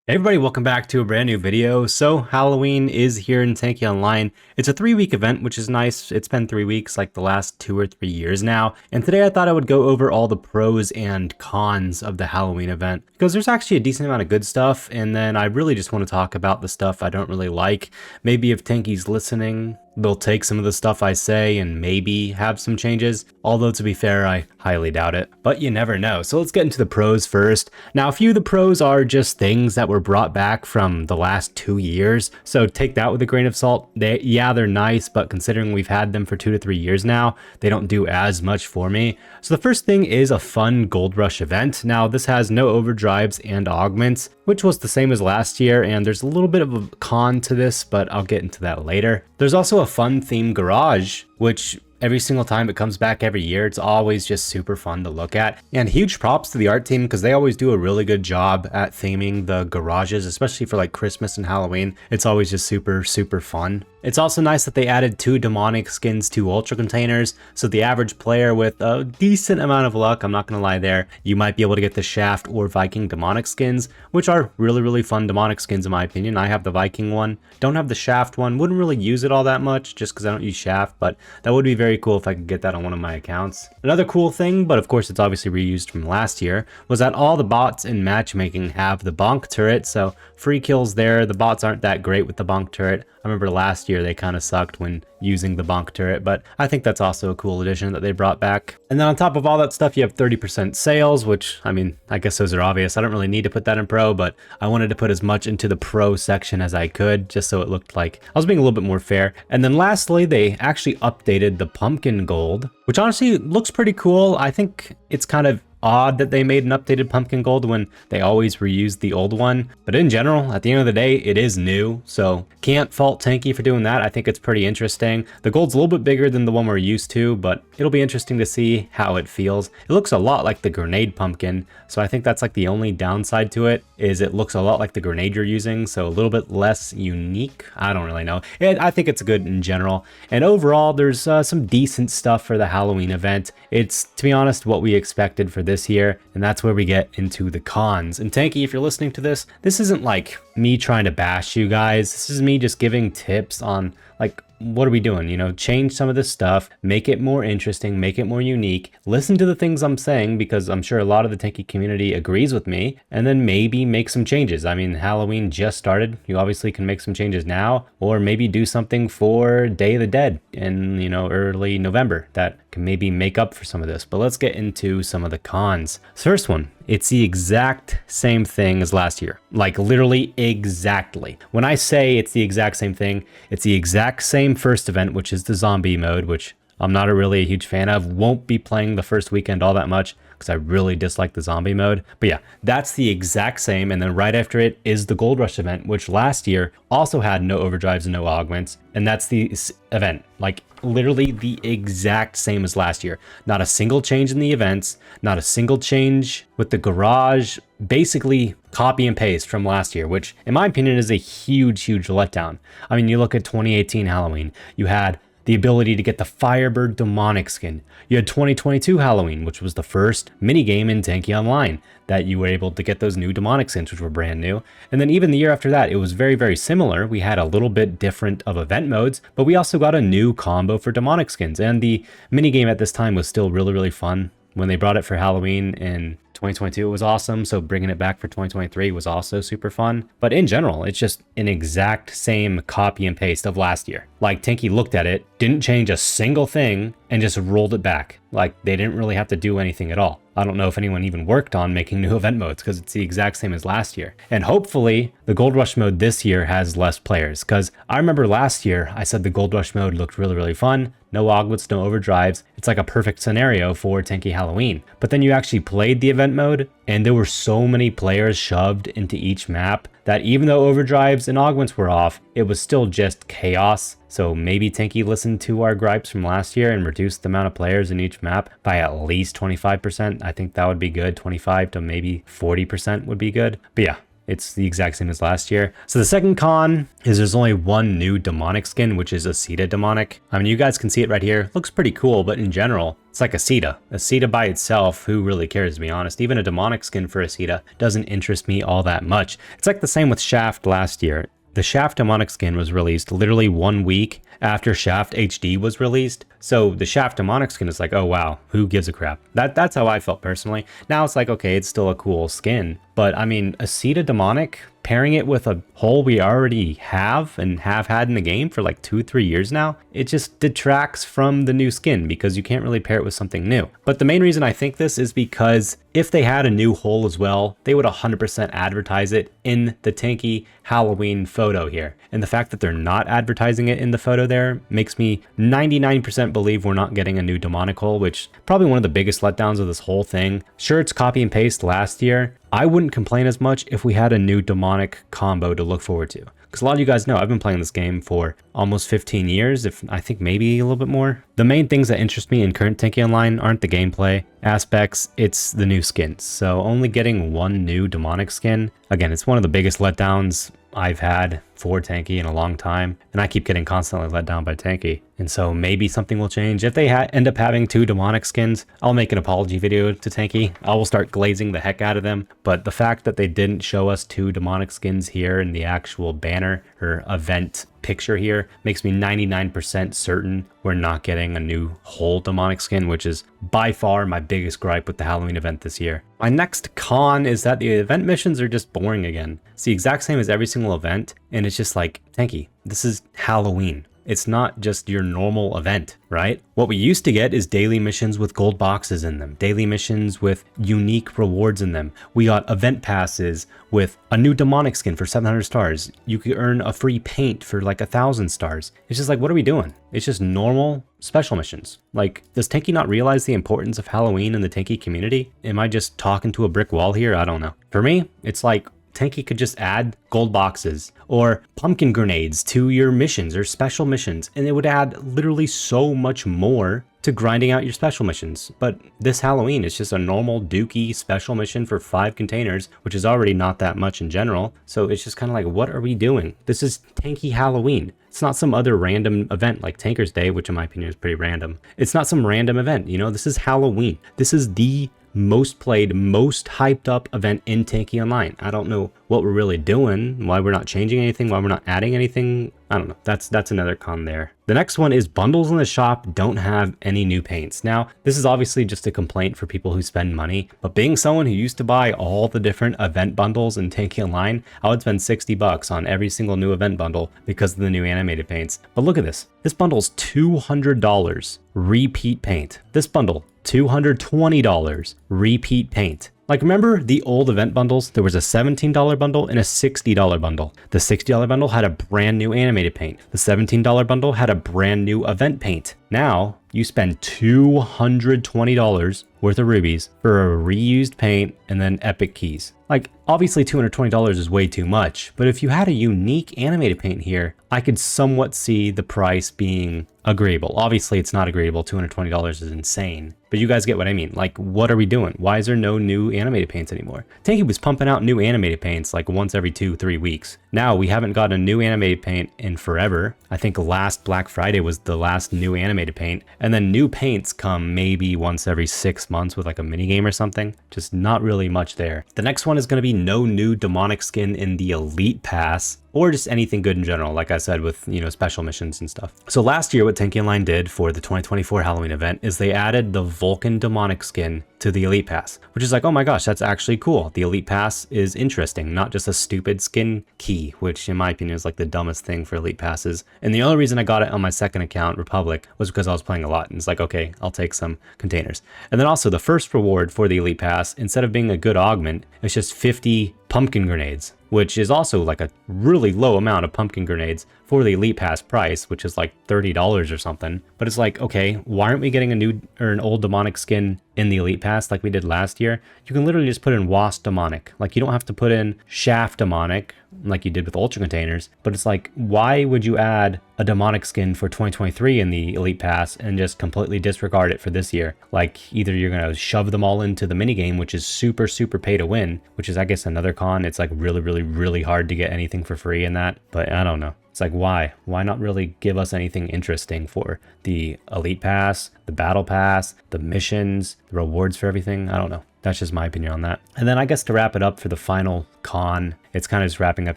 Hey everybody, welcome back to a brand new video. So Halloween is here in Tanki Online. It's a 3-week event, which is nice. It's been 3 weeks, like the last 2 or 3 years now. And today I thought I would go over all the pros and cons of the Halloween event, because there's actually a decent amount of good stuff. And then I really just want to talk about the stuff I don't really like. Maybe if Tanki's listening, they'll take some of the stuff I say and maybe have some changes. Although to be fair, I highly doubt it, but you never know. So let's get into the pros first. Now, a few of the pros are just things that were brought back from the last 2 years. So take that with a grain of salt. They're nice, but considering we've had them for 2 to 3 years now, they don't do as much for me. So the first thing is a fun Gold Rush event. Now, this has no overdrives and augments, which was the same as last year, and there's a little bit of a con to this, but I'll get into that later. There's also a fun themed garage, which every single time it comes back every year, it's always just super fun to look at. And huge props to the art team, because they always do a really good job at theming the garages, especially for like Christmas and Halloween. It's always just super fun. It's also nice that they added 2 demonic skins to ultra containers, so the average player with a decent amount of luck, I'm not gonna lie there, you might be able to get the Shaft or Viking demonic skins, which are really fun demonic skins in my opinion. I have the Viking one, don't have the Shaft one, wouldn't really use it all that much just because I don't use Shaft, but that would be very cool if I could get that on one of my accounts. Another cool thing, but of course it's obviously reused from last year, was that all the bots in matchmaking have the bonk turret, so free kills there. The bots aren't that great with the bonk turret. I remember last year they kind of sucked when using the bonk turret, but I think that's also a cool addition that they brought back. And then on top of all that stuff, you have 30% sales, which, I mean, I guess those are obvious. I don't really need to put that in pro, but I wanted to put as much into the pro section as I could, just so it looked like I was being a little bit more fair. And then lastly, they actually updated the pumpkin gold, which honestly looks pretty cool. I think it's kind of odd that they made an updated pumpkin gold when they always reused the old one, but in general, at the end of the day, it is new, so can't fault Tanki for doing that. I think it's pretty interesting. The gold's a little bit bigger than the one we're used to, but it'll be interesting to see how it feels. It looks a lot like the grenade pumpkin, so I think that's like the only downside to it, is it looks a lot like the grenade you're using, so a little bit less unique. I don't really know. I think it's good in general, and overall, there's some decent stuff for the Halloween event. It's, to be honest, what we expected for this year, and that's where we get into the cons. And Tanki, if you're listening to this, this isn't like me trying to bash you guys. This is me just giving tips on like, what are we doing? You know, change some of this stuff, make it more interesting, make it more unique, listen to the things I'm saying, because I'm sure a lot of the Tanki community agrees with me, and then maybe make some changes. I mean, Halloween just started. You obviously can make some changes now, or maybe do something for Day of the Dead in, you know, early November that can maybe make up for some of this. But let's get into some of the cons. First one, it's the exact same thing as last year. Like literally exactly. When I say it's the exact same thing, it's the exact same first event, which is the zombie mode, which I'm not really a huge fan of. Won't be playing the first weekend all that much because I really dislike the zombie mode. But yeah, that's the exact same. And then right after it is the Gold Rush event, which last year also had no overdrives and no augments. And that's the event, like literally the exact same as last year. Not a single change in the events, not a single change with the garage, basically copy and paste from last year, which in my opinion is a huge letdown. I mean, you look at 2018 Halloween, you had the ability to get the Firebird demonic skin. You had 2022 Halloween, which was the first minigame in Tanki Online that you were able to get those new demonic skins, which were brand new. And then even the year after that, it was very similar. We had a little bit different of event modes, but we also got a new combo for demonic skins. And the minigame at this time was still really fun. When they brought it for Halloween in 2022, it was awesome. So bringing it back for 2023 was also super fun. But in general, it's just an exact same copy and paste of last year. Like Tanki looked at it, didn't change a single thing, and just rolled it back. Like they didn't really have to do anything at all. I don't know if anyone even worked on making new event modes because it's the exact same as last year. And hopefully the Gold Rush mode this year has less players, because I remember last year I said the Gold Rush mode looked really fun. No augments, no overdrives. It's like a perfect scenario for Tanki Halloween. But then you actually played the event mode and there were so many players shoved into each map that even though overdrives and augments were off, it was still just chaos. So maybe Tanki listened to our gripes from last year and reduced the amount of players in each map by at least 25%. I think that would be good. 25 to maybe 40% would be good. But yeah, It's the exact same as last year. So the second con is there's only one new demonic skin, which is Aceta demonic. I mean, you guys can see it right here. Looks pretty cool, but in general, it's like Aceta. Aceta by itself, who really cares, to be honest? Even a demonic skin for Aceta doesn't interest me all that much. It's like the same with Shaft last year. The Shaft demonic skin was released literally 1 week after Shaft HD was released. So the Shaft demonic skin is like, oh wow, who gives a crap? That's how I felt personally. Now it's like, okay, it's still a cool skin. But I mean, Aceta demonic, pairing it with a hole we already have and have had in the game for like 2-3 years now, it just detracts from the new skin because you can't really pair it with something new. But the main reason I think this is because if they had a new hole as well, they would 100% advertise it in the Tanki Halloween photo here. And the fact that they're not advertising it in the photo there makes me 99% believe we're not getting a new demonic hole, which probably one of the biggest letdowns of this whole thing. Sure, it's copy and paste last year. I wouldn't complain as much if we had a new demonic combo to look forward to. Because a lot of you guys know I've been playing this game for almost 15 years, if I think maybe a little bit more. The main things that interest me in current Tanki Online aren't the gameplay aspects, it's the new skins. So only getting one new demonic skin, again, it's one of the biggest letdowns I've had for Tanki in a long time, and I keep getting constantly let down by Tanki. And so maybe something will change. If they end up having 2 demonic skins, I'll make an apology video to Tanki. I will start glazing the heck out of them. But the fact that they didn't show us 2 demonic skins here in the actual banner or event picture here makes me 99% certain we're not getting a new whole demonic skin, which is by far my biggest gripe with the Halloween event this year. My next con is that the event missions are just boring again. It's the exact same as every single event, and it's just like, Tanki, this is Halloween. It's not just your normal event, right? What we used to get is daily missions with gold boxes in them, daily missions with unique rewards in them. We got event passes with a new demonic skin for 700 stars. You could earn a free paint for like 1,000 stars. It's just like, what are we doing? It's just normal special missions. Like, does Tanki not realize the importance of Halloween in the Tanki community? Am I just talking to a brick wall here? I don't know. For me, it's like, Tanki could just add gold boxes or pumpkin grenades to your missions or special missions, and it would add literally so much more to grinding out your special missions. But this Halloween is just a normal dookie special mission for 5 containers, which is already not that much in general. So it's just kind of like, what are we doing? This is Tanki Halloween. It's not some other random event like Tanker's Day, which in my opinion is pretty random. It's not some random event, you know, this is Halloween. This is the most played, most hyped up event in Tanki Online. I don't know what we're really doing, why we're not changing anything, why we're not adding anything. I don't know. That's another con there. The next one is bundles in the shop don't have any new paints. Now, this is obviously just a complaint for people who spend money, but being someone who used to buy all the different event bundles in Tanki Online, I would spend 60 bucks on every single new event bundle because of the new animated paints. But look at this. This bundle's $200 repeat paint. This bundle, $220 repeat paint. Like, remember the old event bundles? There was a $17 bundle and a $60 bundle. The $60 bundle had a brand new animated paint. The $17 bundle had a brand new event paint. Now, you spend $220 worth of rubies for a reused paint and then epic keys. Like, obviously $220 is way too much, but if you had a unique animated paint here, I could somewhat see the price being agreeable. Obviously, it's not agreeable. $220 is insane. But you guys get what I mean. Like, what are we doing? Why is there no new animated paints anymore? Tanki was pumping out new animated paints like once every 2-3 weeks. Now we haven't got a new animated paint in forever. I think last Black Friday was the last new animated paint. And then new paints come maybe once every 6 months with like a mini game or something. Just not really much there. The next one is going to be no new demonic skin in the Elite Pass, or just anything good in general, like I said, with, you know, special missions and stuff. So last year, what Tanki Online did for the 2024 Halloween event is they added the Vulcan demonic skin to the Elite Pass, which is like, oh my gosh, that's actually cool. The Elite Pass is interesting, not just a stupid skin key, which in my opinion is like the dumbest thing for Elite Passes. And the only reason I got it on my second account, Republic, was because I was playing a lot, and it's like, okay, I'll take some containers. And then also the first reward for the Elite Pass, instead of being a good augment, it's just 50 pumpkin grenades, which is also like a really low amount of pumpkin grenades for the Elite Pass price, which is like $30 or something. But it's like, okay, why aren't we getting a new or an old demonic skin in the Elite Pass like we did last year, you can literally just put in Wasp Demonic. Like, you don't have to put in Shaft Demonic like you did with Ultra Containers, but it's like, why would you add a Demonic skin for 2023 in the Elite Pass and just completely disregard it for this year? Like, either you're going to shove them all into the minigame, which is super, super pay to win, which is, I guess, another con. It's like really, really, really hard to get anything for free in that, but I don't know. It's like, why? Why not really give us anything interesting for the Elite Pass, the Battle Pass, the missions, the rewards for everything? I don't know. That's just my opinion on that. And then I guess to wrap it up for the final con, it's kind of just wrapping up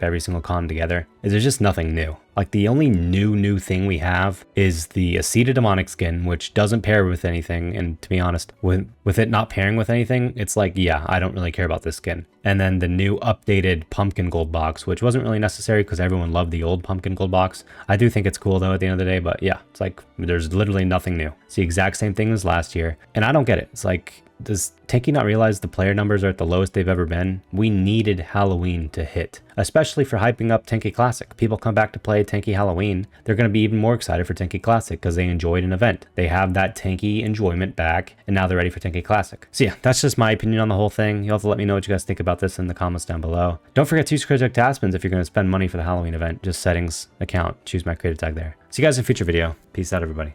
every single con together, is there's just nothing new. Like, the only new thing we have is the Aceta Demonic skin, which doesn't pair with anything. And to be honest, with it not pairing with anything, it's like, yeah, I don't really care about this skin. And then the new updated Pumpkin Gold box, which wasn't really necessary because everyone loved the old Pumpkin Gold box. I do think it's cool though at the end of the day, but yeah, it's like, there's literally nothing new. It's the exact same thing as last year. And I don't get it. It's like, does Tanki not realize the player numbers are at the lowest they've ever been? We needed Halloween to hit, especially for hyping up Tanki Classic. People come back to play Tanki Halloween, they're going to be even more excited for Tanki Classic because they enjoyed an event. They have that Tanki enjoyment back, and now they're ready for Tanki Classic. So yeah, that's just my opinion on the whole thing. You'll have to let me know what you guys think about this in the comments down below. Don't forget to use creator tag Taspens if you're going to spend money for the Halloween event. Just settings, account, choose my creator tag there. See you guys in a future video. Peace out, everybody.